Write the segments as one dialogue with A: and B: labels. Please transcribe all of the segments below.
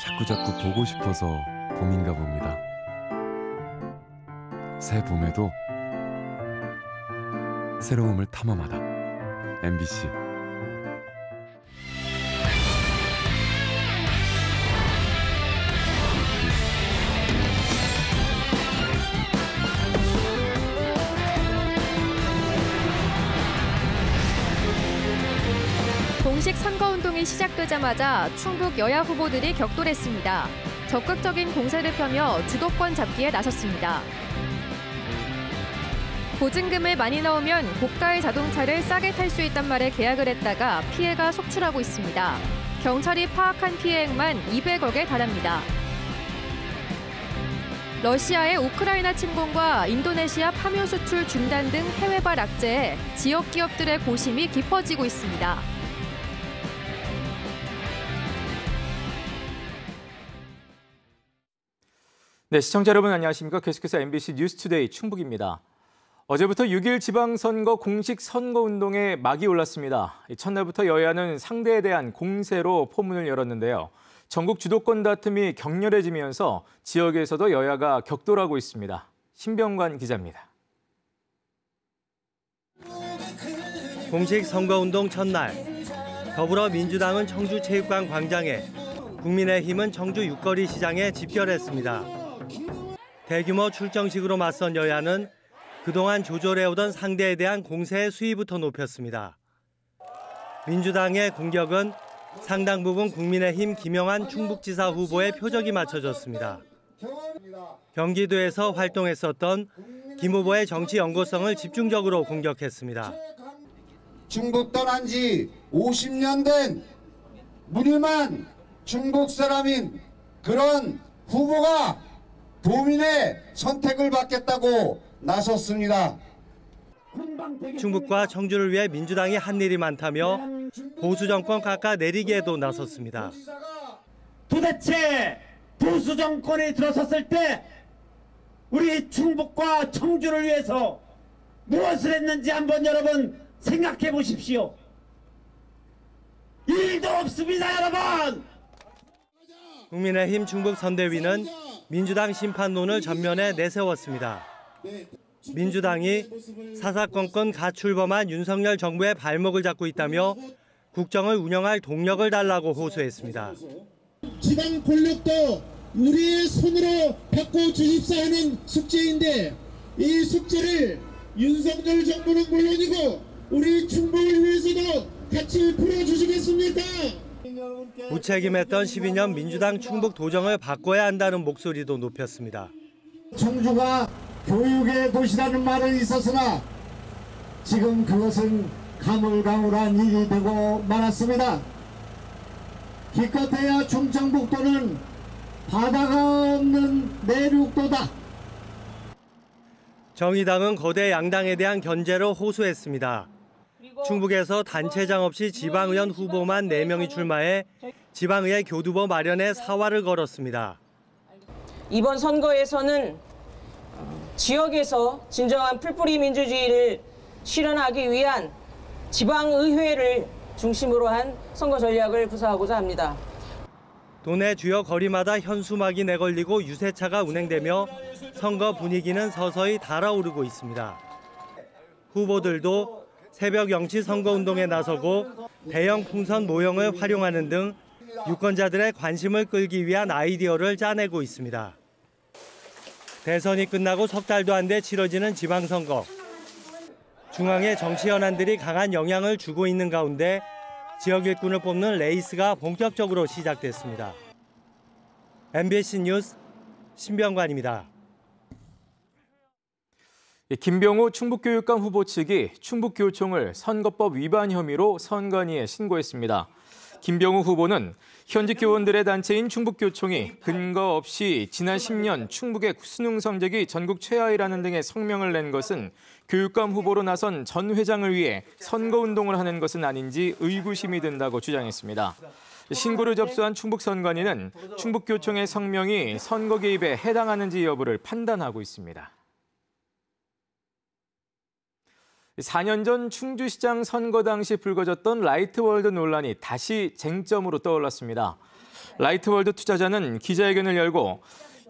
A: 자꾸자꾸 보고 싶어서 봄인가 봅니다. 새 봄에도 새로움을 탐험하다. MBC.
B: 공식 선거운동이 시작되자마자 충북 여야 후보들이 격돌했습니다. 적극적인 공세를 펴며 주도권 잡기에 나섰습니다. 보증금을 많이 넣으면 고가의 자동차를 싸게 탈 수 있단 말에 계약을 했다가 피해가 속출하고 있습니다. 경찰이 파악한 피해액만 200억에 달합니다. 러시아의 우크라이나 침공과 인도네시아 파묘 수출 중단 등 해외발 악재에 지역 기업들의 고심이 깊어지고 있습니다.
C: 네, 시청자 여러분 안녕하십니까? 계속해서 MBC 뉴스투데이 충북입니다. 어제부터 6.1 지방선거 공식 선거운동에 막이 올랐습니다. 첫날부터 여야는 상대에 대한 공세로 포문을 열었는데요. 전국 주도권 다툼이 격렬해지면서 지역에서도 여야가 격돌하고 있습니다. 신병관 기자입니다.
D: 공식 선거운동 첫날, 더불어민주당은 청주체육관 광장에, 국민의힘은 청주 육거리 시장에 집결했습니다. 대규모 출정식으로 맞선 여야는 그동안 조절해오던 상대에 대한 공세의 수위부터 높였습니다. 민주당의 공격은 상당 부분 국민의힘 김영환 충북지사 후보의 표적이 맞춰졌습니다. 경기도에서 활동했었던 김 후보의 정치 연구성을 집중적으로 공격했습니다.
E: 충북 떠난 지 50년 된 무늬만 충북 사람인 그런 후보가 도민의 선택을 받겠다고 나섰습니다.
D: 충북과 청주를 위해 민주당이 한 일이 많다며 보수 정권 깎아내리기에도 나섰습니다.
F: 도대체 보수 정권이 들어섰을 때 우리 충북과 청주를 위해서 무엇을 했는지 한번 여러분 생각해 보십시오. 일도 없습니다, 여러분.
D: 국민의힘 충북 선대위는 민주당 심판론을 전면에 내세웠습니다. 민주당이 사사건건 가출범한 윤석열 정부의 발목을 잡고 있다며 국정을 운영할 동력을 달라고 호소했습니다.
G: 지방 권력도 우리의 손으로 바꿔주십사 하는 숙제인데 이 숙제를 윤석열 정부는 물론이고 우리 충북을 위해서도 같이 풀어주시겠습니까?
D: 무책임했던 12년 민주당 충북 도정을 바꿔야 한다는 목소리도 높였습니다.
G: 청주가 교육의 도시라는 말은 있었으나 지금 그것은 가물가물한 일이 되고 말았습니다. 기껏해야 충청북도는 바다가 없는 내륙도다.
D: 정의당은 거대 양당에 대한 견제로 호소했습니다. 충북에서 단체장 없이 지방의원 후보만 4명이 출마해 지방의회 교두보 마련에 사활을 걸었습니다.
H: 이번 선거에서는 지역에서 진정한 풀뿌리 민주주의를 실현하기 위한 지방의회를 중심으로 한 선거 전략을 구사하고자 합니다.
D: 도내 주요 거리마다 현수막이 내걸리고 유세차가 운행되며 선거 분위기는 서서히 달아오르고 있습니다. 후보들도 새벽 0시 선거운동에 나서고 대형 풍선 모형을 활용하는 등 유권자들의 관심을 끌기 위한 아이디어를 짜내고 있습니다. 대선이 끝나고 석 달도 안 돼 치러지는 지방선거. 중앙의 정치 현안들이 강한 영향을 주고 있는 가운데 지역 일꾼을 뽑는 레이스가 본격적으로 시작됐습니다. MBC 뉴스 신병관입니다.
C: 김병호 충북교육감 후보 측이 충북교총을 선거법 위반 혐의로 선관위에 신고했습니다. 김병호 후보는 현직 교원들의 단체인 충북교총이 근거 없이 지난 10년 충북의 수능 성적이 전국 최하위라는 등의 성명을 낸 것은 교육감 후보로 나선 전 회장을 위해 선거운동을 하는 것은 아닌지 의구심이 든다고 주장했습니다. 신고를 접수한 충북선관위는 충북교총의 성명이 선거 개입에 해당하는지 여부를 판단하고 있습니다. 4년 전 충주시장 선거 당시 불거졌던 라이트월드 논란이 다시 쟁점으로 떠올랐습니다. 라이트월드 투자자는 기자회견을 열고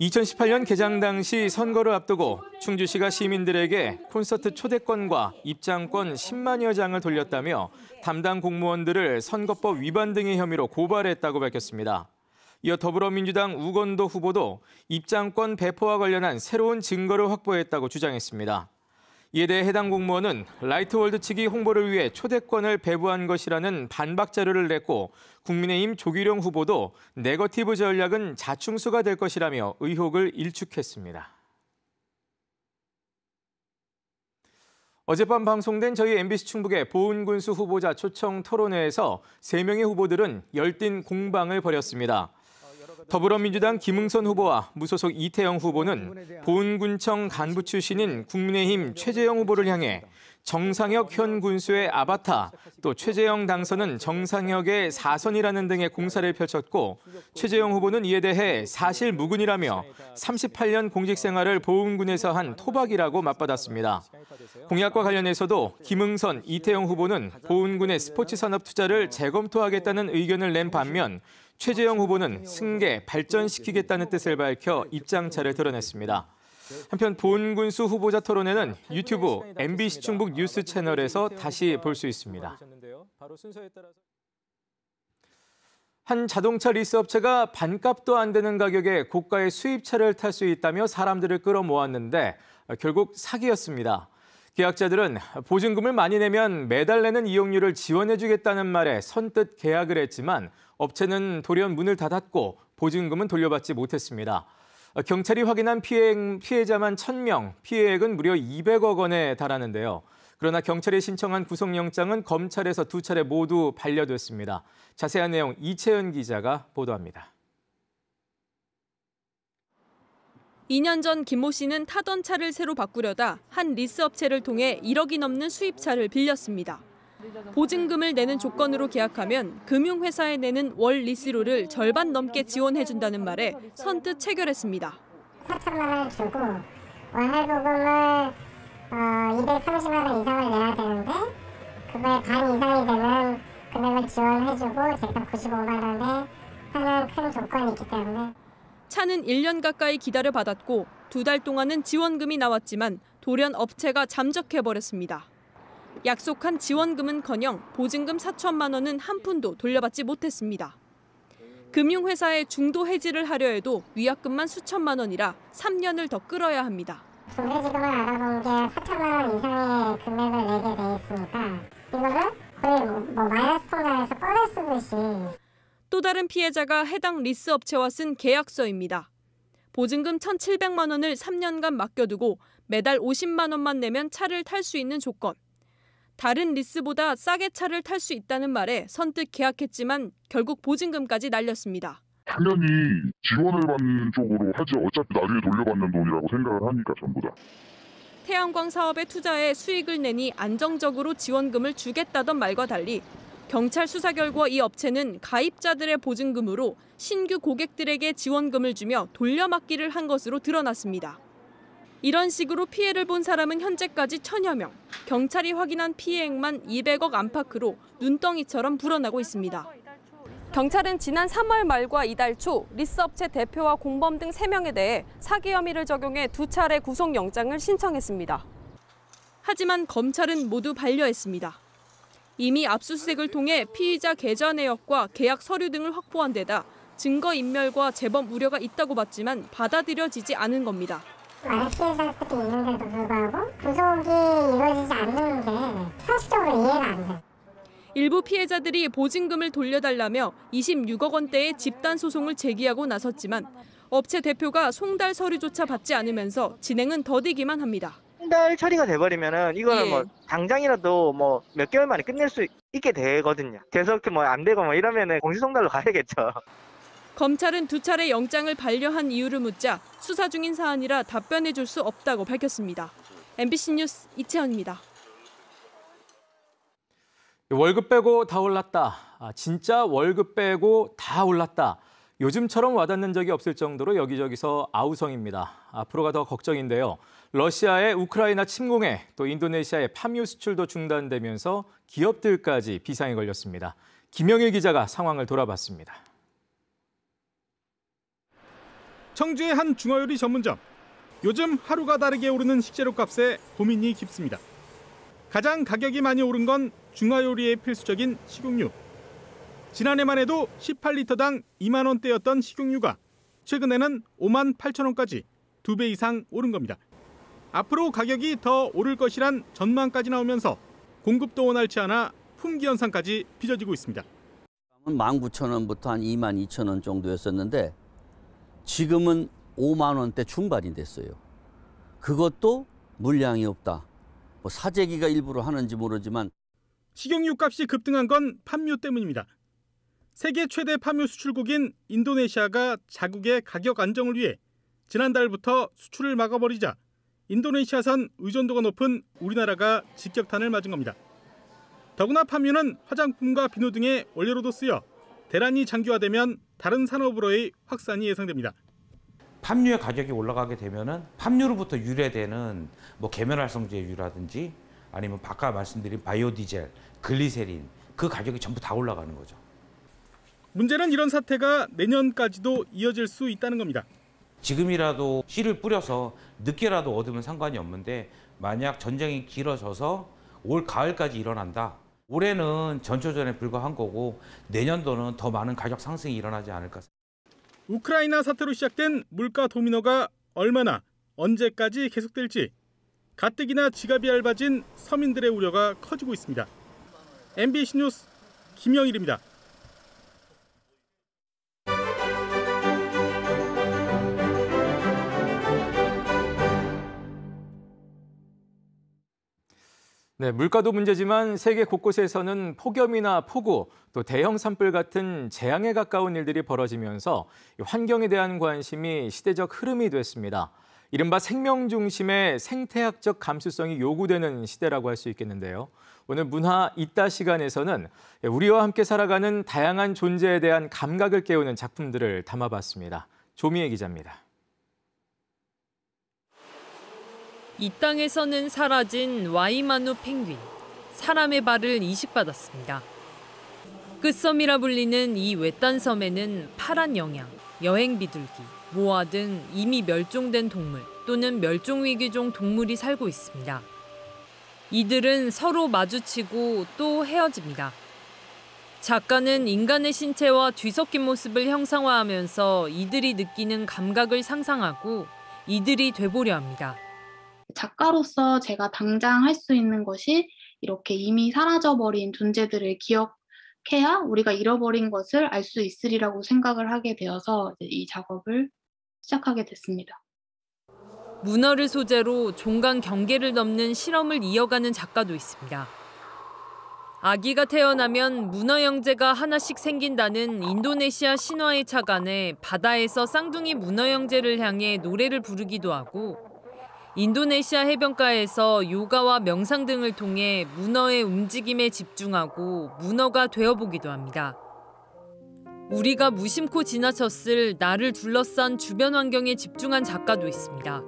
C: 2018년 개장 당시 선거를 앞두고 충주시가 시민들에게 콘서트 초대권과 입장권 10만여 장을 돌렸다며 담당 공무원들을 선거법 위반 등의 혐의로 고발했다고 밝혔습니다. 이어 더불어민주당 우건도 후보도 입장권 배포와 관련한 새로운 증거를 확보했다고 주장했습니다. 이에 대해 해당 공무원은 라이트월드 측이 홍보를 위해 초대권을 배부한 것이라는 반박 자료를 냈고 국민의힘 조기룡 후보도 네거티브 전략은 자충수가 될 것이라며 의혹을 일축했습니다. 어젯밤 방송된 저희 MBC 충북의 보은군수 후보자 초청 토론회에서 3명의 후보들은 열띤 공방을 벌였습니다. 더불어민주당 김응선 후보와 무소속 이태영 후보는 보은군청 간부 출신인 국민의힘 최재형 후보를 향해 정상혁 현 군수의 아바타, 또 최재형 당선은 정상혁의 사선이라는 등의 공사를 펼쳤고 최재형 후보는 이에 대해 사실 무근이라며 38년 공직생활을 보은군에서 한 토박이라고 맞받았습니다. 공약과 관련해서도 김응선, 이태영 후보는 보은군의 스포츠 산업 투자를 재검토하겠다는 의견을 낸 반면 최재형 후보는 승계, 발전시키겠다는 뜻을 밝혀 입장차를 드러냈습니다. 한편 보은군수 후보자 토론회는 유튜브 MBC 충북 뉴스 채널에서 다시 볼 수 있습니다. 한 자동차 리스 업체가 반값도 안 되는 가격에 고가의 수입차를 탈 수 있다며 사람들을 끌어모았는데 결국 사기였습니다. 계약자들은 보증금을 많이 내면 매달 내는 이용료를 지원해주겠다는 말에 선뜻 계약을 했지만 업체는 돌연 문을 닫았고 보증금은 돌려받지 못했습니다. 경찰이 확인한 피해자만 1,000명, 피해액은 무려 200억 원에 달하는데요. 그러나 경찰이 신청한 구속영장은 검찰에서 2차례 모두 반려됐습니다. 자세한 내용 이채연 기자가 보도합니다.
I: 2년 전 김모 씨는 타던 차를 새로 바꾸려다 한 리스 업체를 통해 1억이 넘는 수입차를 빌렸습니다. 보증금을 내는 조건으로 계약하면 금융회사에 내는 월 리스료를 절반 넘게 지원해준다는 말에 선뜻 체결했습니다.
J: 4천만 원을 주고 월 할부금을 230만 원 이상을 내야 되는데 그거의 반 이상이 되면 금액을 지원해주고 제가 95만 원에 하는 큰 조건이 있기 때문에
I: 차는 1년 가까이 기다려받았고 2달 동안은 지원금이 나왔지만 돌연 업체가 잠적해버렸습니다. 약속한 지원금은커녕 보증금 4천만 원은 한 푼도 돌려받지 못했습니다. 금융회사에 중도 해지를 하려 해도 위약금만 수천만 원이라 3년을 더 끌어야 합니다.
J: 중도해지금을 알아본 게 4천만 원 이상의 금액을 내게 돼 있으니까 이거를 거의 마이너스 통장에서 꺼내 쓰듯이.
I: 또 다른 피해자가 해당 리스 업체와 쓴 계약서입니다. 보증금 1,700만 원을 3년간 맡겨두고 매달 50만 원만 내면 차를 탈 수 있는 조건. 다른 리스보다 싸게 차를 탈 수 있다는 말에 선뜻 계약했지만 결국 보증금까지 날렸습니다.
K: 당연히 지원을 받는 쪽으로 하지 어차피 나중에 돌려받는 돈이라고 생각을 하니까 전부 다.
I: 태양광 사업에 투자해 수익을 내니 안정적으로 지원금을 주겠다던 말과 달리 경찰 수사 결과 이 업체는 가입자들의 보증금으로 신규 고객들에게 지원금을 주며 돌려막기를 한 것으로 드러났습니다. 이런 식으로 피해를 본 사람은 현재까지 1,000여 명, 경찰이 확인한 피해액만 200억 안팎으로 눈덩이처럼 불어나고 있습니다. 경찰은 지난 3월 말과 이달 초 리스업체 대표와 공범 등 3명에 대해 사기 혐의를 적용해 2차례 구속영장을 신청했습니다. 하지만 검찰은 모두 반려했습니다. 이미 압수수색을 통해 피의자 계좌 내역과 계약 서류 등을 확보한 데다 증거인멸과 재범 우려가 있다고 봤지만 받아들여지지 않은 겁니다.
J: 많은 피해자들이 있는데도 불구하고 구속이 이루어지지 않는 게 상식적으로 이해가 안 돼.
I: 일부 피해자들이 보증금을 돌려달라며 26억 원대의 집단 소송을 제기하고 나섰지만 업체 대표가 송달 서류조차 받지 않으면서 진행은 더디기만 합니다.
L: 송달 처리가 돼버리면은 이거는 뭐 당장이라도 뭐 몇 개월 만에 끝낼 수 있게 되거든요. 계속 뭐 안 되고 뭐 이러면은 공시송달로 가야겠죠.
I: 검찰은 2차례 영장을 반려한 이유를 묻자 수사 중인 사안이라 답변해 줄 수 없다고 밝혔습니다. MBC 뉴스 이채연입니다.
C: 월급 빼고 다 올랐다. 진짜 월급 빼고 다 올랐다. 요즘처럼 와닿는 적이 없을 정도로 여기저기서 아우성입니다. 앞으로가 더 걱정인데요. 러시아의 우크라이나 침공에 또 인도네시아의 파묘 수출도 중단되면서 기업들까지 비상이 걸렸습니다. 김영일 기자가 상황을 돌아봤습니다.
M: 청주의 한 중화요리 전문점. 요즘 하루가 다르게 오르는 식재료 값에 고민이 깊습니다. 가장 가격이 많이 오른 건 중화요리에 필수적인 식용유. 지난해만 해도 18리터당 2만 원대였던 식용유가 최근에는 5만 8천 원까지 2배 이상 오른 겁니다. 앞으로 가격이 더 오를 것이란 전망까지 나오면서 공급도 원활치 않아 품귀 현상까지 빚어지고 있습니다.
N: 19,000원부터 한 22,000원 정도였었는데 지금은 5만 원대 중반이 됐어요. 그것도 물량이 없다. 뭐 사재기가 일부러 하는지 모르지만
M: 식용유 값이 급등한 건 팜유 때문입니다. 세계 최대 팜유 수출국인 인도네시아가 자국의 가격 안정을 위해 지난달부터 수출을 막아버리자 인도네시아산 의존도가 높은 우리나라가 직격탄을 맞은 겁니다. 더구나 팜유는 화장품과 비누 등의 원료로도 쓰여 대란이 장기화되면 다른 산업으로의 확산이 예상됩니다.
O: 팜유의 가격이 올라가게 되면은 팜유로부터 유래되는 뭐 계면활성제유라든지 아니면 아까 말씀드린 바이오디젤, 글리세린 그 가격이 전부 다 올라가는 거죠.
M: 문제는 이런 사태가 내년까지도 이어질 수 있다는 겁니다.
O: 지금이라도 씨를 뿌려서 늦게라도 얻으면 상관이 없는데 만약 전쟁이 길어져서 올 가을까지 일어난다. 올해는 전초전에 불과한 거고 내년도는 더 많은 가격 상승이 일어나지 않을까.
M: 우크라이나 사태로 시작된 물가 도미노가 얼마나 언제까지 계속될지 가뜩이나 지갑이 얇아진 서민들의 우려가 커지고 있습니다. MBC 뉴스 김영일입니다.
C: 네, 물가도 문제지만 세계 곳곳에서는 폭염이나 폭우, 또 대형 산불 같은 재앙에 가까운 일들이 벌어지면서 환경에 대한 관심이 시대적 흐름이 됐습니다. 이른바 생명 중심의 생태학적 감수성이 요구되는 시대라고 할 수 있겠는데요. 오늘 문화 있다 시간에서는 우리와 함께 살아가는 다양한 존재에 대한 감각을 깨우는 작품들을 담아봤습니다. 조미애 기자입니다.
I: 이 땅에서는 사라진 와이마누 펭귄, 사람의 발을 이식받았습니다. 끝섬이라 불리는 이 외딴 섬에는 파란 영양, 여행 비둘기, 모아 등 이미 멸종된 동물 또는 멸종위기종 동물이 살고 있습니다. 이들은 서로 마주치고 또 헤어집니다. 작가는 인간의 신체와 뒤섞인 모습을 형상화하면서 이들이 느끼는 감각을 상상하고 이들이 돼보려 합니다.
P: 작가로서 제가 당장 할 수 있는 것이 이렇게 이미 사라져버린 존재들을 기억해야 우리가 잃어버린 것을 알 수 있으리라고 생각을 하게 되어서 이 작업을 시작하게 됐습니다.
I: 문어를 소재로 종강 경계를 넘는 실험을 이어가는 작가도 있습니다. 아기가 태어나면 문어 형제가 하나씩 생긴다는 인도네시아 신화에 착안해 바다에서 쌍둥이 문어 형제를 향해 노래를 부르기도 하고 인도네시아 해변가에서 요가와 명상 등을 통해 문어의 움직임에 집중하고 문어가 되어보기도 합니다. 우리가 무심코 지나쳤을 나를 둘러싼 주변 환경에 집중한 작가도 있습니다.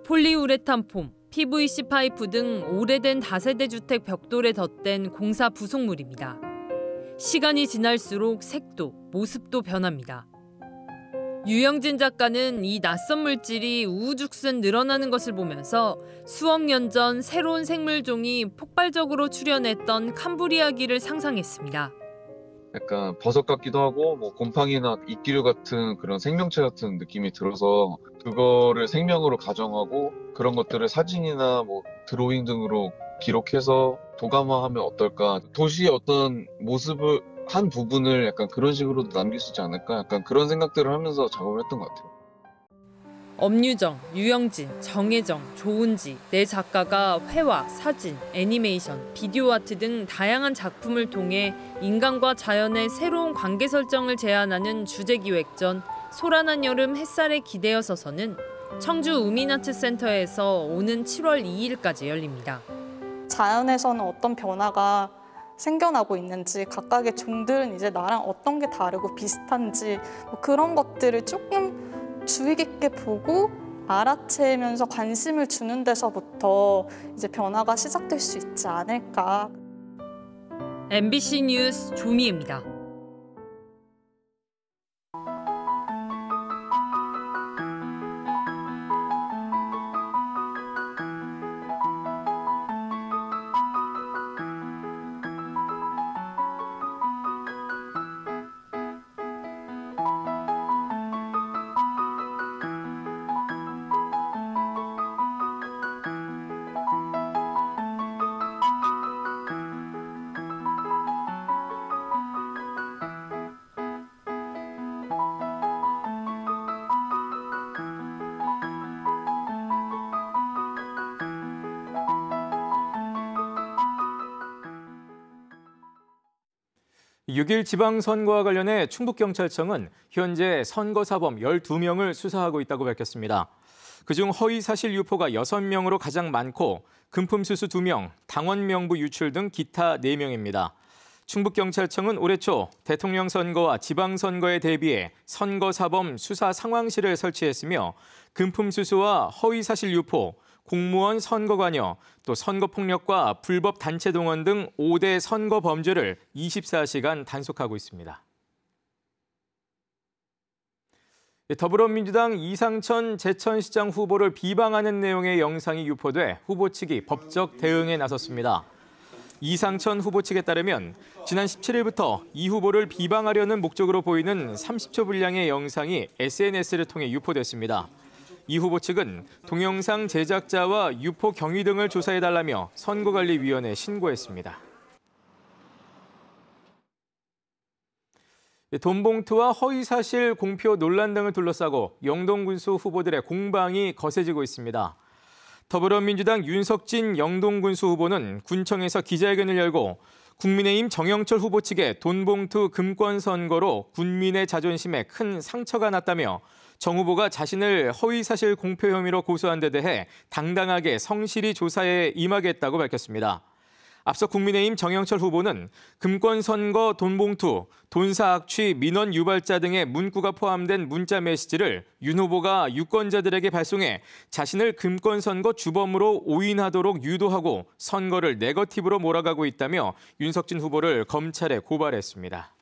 I: 폴리우레탄 폼, PVC 파이프 등 오래된 다세대 주택 벽돌에 덧댄 공사 부속물입니다. 시간이 지날수록 색도, 모습도 변합니다. 유영진 작가는 이 낯선 물질이 우후죽순 늘어나는 것을 보면서 수억 년 전 새로운 생물종이 폭발적으로 출현했던 캄브리아기를 상상했습니다.
Q: 약간 버섯 같기도 하고 뭐 곰팡이나 이끼류 같은 그런 생명체 같은 느낌이 들어서 그거를 생명으로 가정하고 그런 것들을 사진이나 뭐 드로잉 등으로 기록해서 도감화하면 어떨까. 도시의 어떤 모습을 한 부분을 약간 그런 식으로 남길 수 있지 않을까? 약간 그런 생각들을 하면서 작업을 했던 것 같아요.
I: 엄유정, 유영진, 정혜정, 조은지 네 작가가 회화, 사진, 애니메이션, 비디오 아트 등 다양한 작품을 통해 인간과 자연의 새로운 관계 설정을 제안하는 주제기획전 소란한 여름 햇살에 기대어 서서는 청주 우민아트센터에서 오는 7월 2일까지 열립니다.
R: 자연에서는 어떤 변화가 생겨나고 있는지, 각각의 종들은 이제 나랑 어떤 게 다르고 비슷한지 뭐 그런 것들을 조금 주의 깊게 보고 알아채면서 관심을 주는 데서부터 이제 변화가 시작될 수 있지 않을까.
I: MBC 뉴스 조미애입니다.
C: 6일 지방선거와 관련해 충북경찰청은 현재 선거사범 12명을 수사하고 있다고 밝혔습니다. 그중 허위사실 유포가 6명으로 가장 많고 금품수수 2명, 당원 명부 유출 등 기타 4명입니다. 충북경찰청은 올해 초 대통령 선거와 지방선거에 대비해 선거사범 수사 상황실을 설치했으며 금품수수와 허위사실 유포, 공무원 선거관여, 또 선거폭력과 불법 단체 동원 등 5대 선거 범죄를 24시간 단속하고 있습니다. 더불어민주당 이상천 제천시장 후보를 비방하는 내용의 영상이 유포돼 후보 측이 법적 대응에 나섰습니다. 이상천 후보 측에 따르면 지난 17일부터 이 후보를 비방하려는 목적으로 보이는 30초 분량의 영상이 SNS를 통해 유포됐습니다. 이 후보 측은 동영상 제작자와 유포 경위 등을 조사해달라며 선거관리위원회에 신고했습니다. 돈봉투와 허위사실 공표 논란 등을 둘러싸고 영동군수 후보들의 공방이 거세지고 있습니다. 더불어민주당 윤석진 영동군수 후보는 군청에서 기자회견을 열고 국민의힘 정영철 후보 측의 돈봉투 금권 선거로 군민의 자존심에 큰 상처가 났다며 정 후보가 자신을 허위사실 공표 혐의로 고소한 데 대해 당당하게 성실히 조사에 임하겠다고 밝혔습니다. 앞서 국민의힘 정영철 후보는 금권 선거 돈봉투, 돈사 악취, 민원 유발자 등의 문구가 포함된 문자 메시지를 윤 후보가 유권자들에게 발송해 자신을 금권 선거 주범으로 오인하도록 유도하고 선거를 네거티브로 몰아가고 있다며 윤석진 후보를 검찰에 고발했습니다.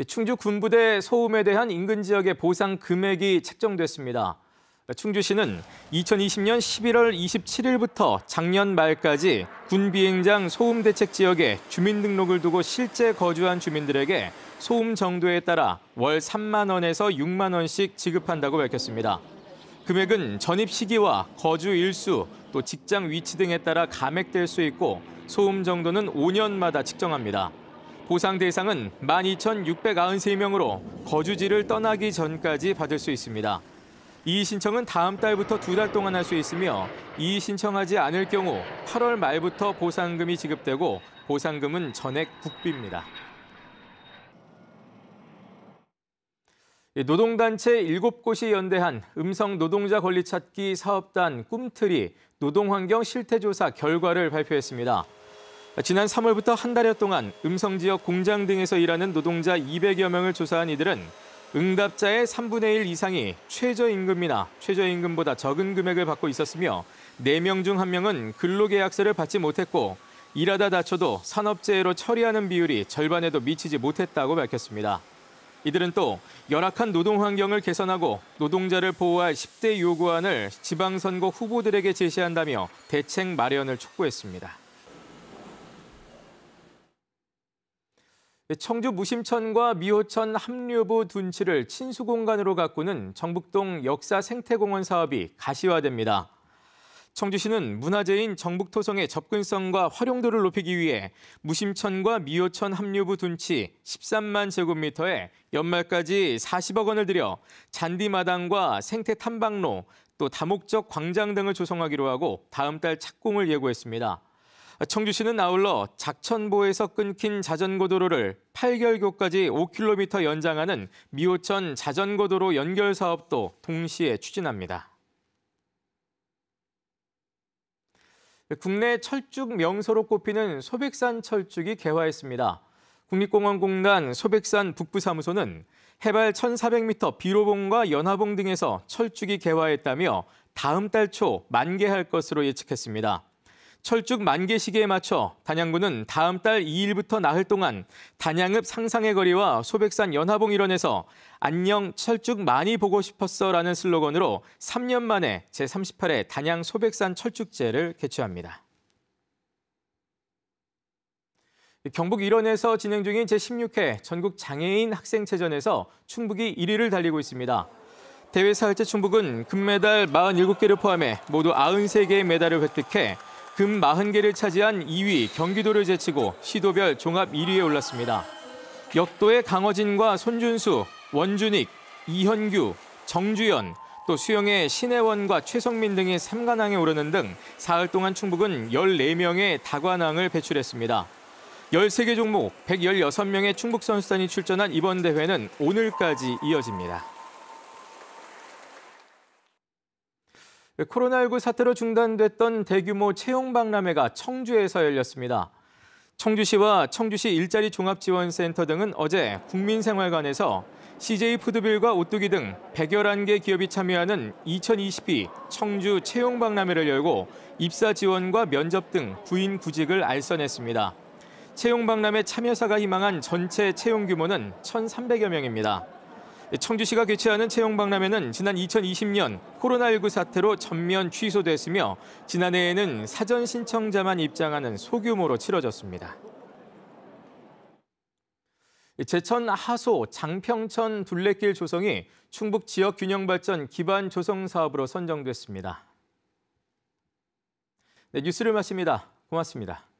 C: 충주 군부대 소음에 대한 인근 지역의 보상 금액이 책정됐습니다. 충주시는 2020년 11월 27일부터 작년 말까지 군 비행장 소음 대책 지역에 주민등록을 두고 실제 거주한 주민들에게 소음 정도에 따라 월 3만 원에서 6만 원씩 지급한다고 밝혔습니다. 금액은 전입 시기와 거주 일수, 또 직장 위치 등에 따라 감액될 수 있고 소음 정도는 5년마다 측정합니다. 보상 대상은 12,693명으로 거주지를 떠나기 전까지 받을 수 있습니다. 이의 신청은 다음 달부터 2달 동안 할 수 있으며 이의 신청하지 않을 경우 8월 말부터 보상금이 지급되고 보상금은 전액 국비입니다. 노동단체 7곳이 연대한 음성 노동자 권리 찾기 사업단 꿈틀이 노동환경 실태조사 결과를 발표했습니다. 지난 3월부터 한 달여 동안 음성지역 공장 등에서 일하는 노동자 200여 명을 조사한 이들은 응답자의 3분의 1 이상이 최저임금이나 최저임금보다 적은 금액을 받고 있었으며 4명 중 1명은 근로계약서를 받지 못했고 일하다 다쳐도 산업재해로 처리하는 비율이 절반에도 미치지 못했다고 밝혔습니다. 이들은 또 열악한 노동 환경을 개선하고 노동자를 보호할 10대 요구안을 지방선거 후보들에게 제시한다며 대책 마련을 촉구했습니다. 청주 무심천과 미호천 합류부 둔치를 친수 공간으로 가꾸는 정북동 역사 생태공원 사업이 가시화됩니다. 청주시는 문화재인 정북토성의 접근성과 활용도를 높이기 위해 무심천과 미호천 합류부 둔치 13만 제곱미터에 연말까지 40억 원을 들여 잔디마당과 생태 탐방로, 또 다목적 광장 등을 조성하기로 하고 다음 달 착공을 예고했습니다. 청주시는 아울러 작천보에서 끊긴 자전거도로를 8결교까지 5km 연장하는 미호천 자전거도로 연결 사업도 동시에 추진합니다. 국내 철쭉 명소로 꼽히는 소백산 철쭉이 개화했습니다. 국립공원공단 소백산 북부사무소는 해발 1,400m 비로봉과 연화봉 등에서 철쭉이 개화했다며 다음 달 초 만개할 것으로 예측했습니다. 철쭉 만개 시기에 맞춰 단양구는 다음 달 2일부터 나흘 동안 단양읍 상상의 거리와 소백산 연화봉 일원에서 안녕 철쭉 많이 보고 싶었어라는 슬로건으로 3년 만에 제38회 단양 소백산 철쭉제를 개최합니다. 경북 일원에서 진행 중인 제16회 전국 장애인 학생체전에서 충북이 1위를 달리고 있습니다. 대회 4일째 충북은 금메달 47개를 포함해 모두 93개의 메달을 획득해 금 40개를 차지한 2위 경기도를 제치고 시도별 종합 1위에 올랐습니다. 역도의 강어진과 손준수, 원준익, 이현규, 정주연, 또 수영의 신혜원과 최성민 등이 3관왕에 오르는 등 사흘 동안 충북은 14명의 다관왕을 배출했습니다. 13개 종목 116명의 충북 선수단이 출전한 이번 대회는 오늘까지 이어집니다. 코로나19 사태로 중단됐던 대규모 채용박람회가 청주에서 열렸습니다. 청주시와 청주시 일자리 종합지원센터 등은 어제 국민생활관에서 CJ푸드빌과 오뚜기 등 111개 기업이 참여하는 2022 청주 채용박람회를 열고 입사 지원과 면접 등 구인 구직을 알선했습니다. 채용박람회 참여사가 희망한 전체 채용 규모는 1,300여 명입니다. 청주시가 개최하는 채용박람회는 지난 2020년 코로나19 사태로 전면 취소됐으며 지난해에는 사전 신청자만 입장하는 소규모로 치러졌습니다. 제천 하소 장평천 둘레길 조성이 충북 지역 균형 발전 기반 조성 사업으로 선정됐습니다. 네, 뉴스를 마칩니다. 고맙습니다.